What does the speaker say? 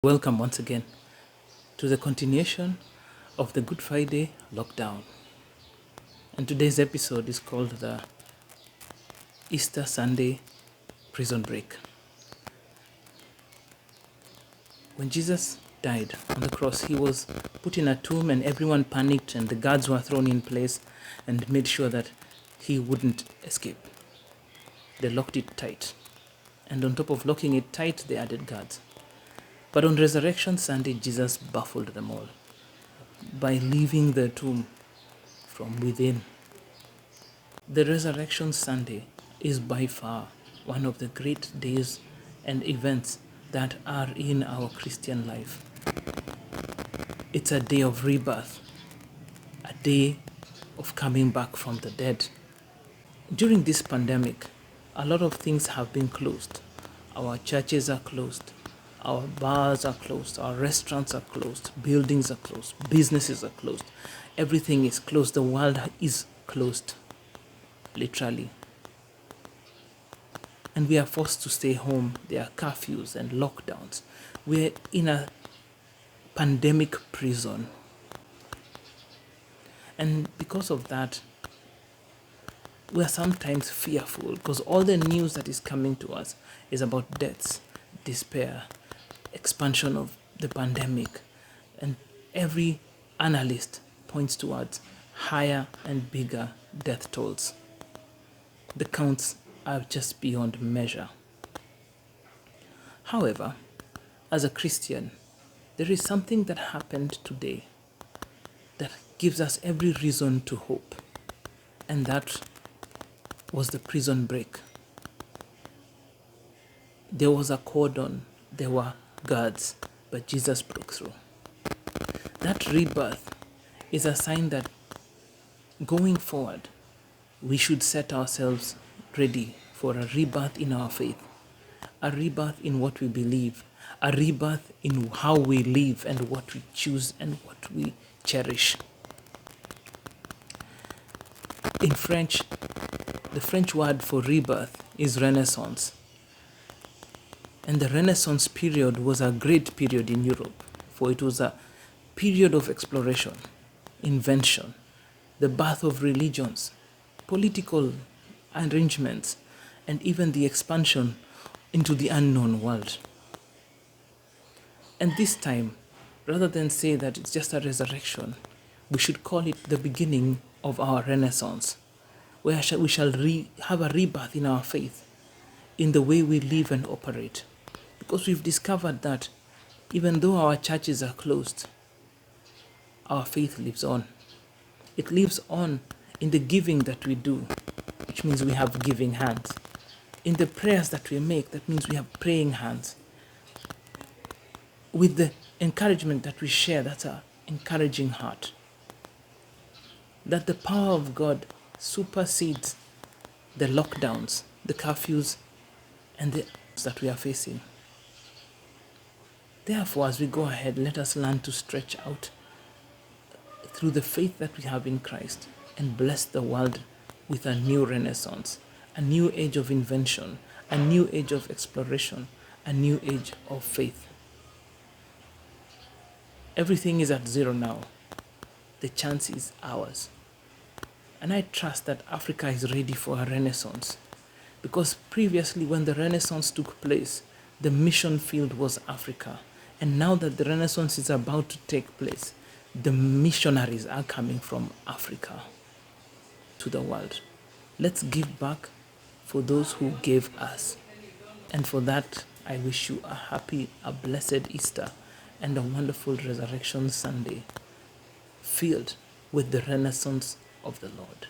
Welcome once again to the continuation of the Good Friday lockdown. And today's episode is called the Easter Sunday Prison Break. When Jesus died on the cross, he was put in a tomb and everyone panicked and the guards were thrown in place and made sure that he wouldn't escape. They locked it tight. And on top of locking it tight, they added guards. But on Resurrection Sunday, Jesus baffled them all by leaving the tomb from within. The Resurrection Sunday is by far one of the great days and events that are in our Christian life. It's a day of rebirth, a day of coming back from the dead. During this pandemic, a lot of things have been closed. Our churches are closed. Our bars are closed, our restaurants are closed, buildings are closed, businesses are closed. Everything is closed. The world is closed, literally. And we are forced to stay home. There are curfews and lockdowns. We're in a pandemic prison. And because of that, we are sometimes fearful because all the news that is coming to us is about deaths, despair, expansion of the pandemic, and every analyst points towards higher and bigger death tolls. The counts are just beyond measure. However, as a Christian, there is something that happened today that gives us every reason to hope, and that was the prison break. There was a cordon, there were guards, but Jesus broke through. That rebirth is a sign that going forward, we should set ourselves ready for a rebirth in our faith, a rebirth in what we believe, a rebirth in how we live and what we choose and what we cherish. In French, the French word for rebirth is Renaissance. And the Renaissance period was a great period in Europe, for it was a period of exploration, invention, the birth of religions, political arrangements, and even the expansion into the unknown world. And this time, rather than say that it's just a resurrection, we should call it the beginning of our Renaissance, where we shall have a rebirth in our faith, in the way we live and operate. Because we've discovered that even though our churches are closed, our faith lives on. It lives on in the giving that we do, which means we have giving hands. In the prayers that we make, that means we have praying hands. With the encouragement that we share, that's our encouraging heart. That the power of God supersedes the lockdowns, the curfews, and the that we are facing. Therefore, as we go ahead, let us learn to stretch out through the faith that we have in Christ and bless the world with a new renaissance, a new age of invention, a new age of exploration, a new age of faith. Everything is at zero now. The chance is ours. And I trust that Africa is ready for a renaissance, because previously when the Renaissance took place, the mission field was Africa. And now that the Renaissance is about to take place, the missionaries are coming from Africa to the world. Let's give back for those who gave us. And for that, I wish you a happy, a blessed Easter and a wonderful Resurrection Sunday filled with the Renaissance of the Lord.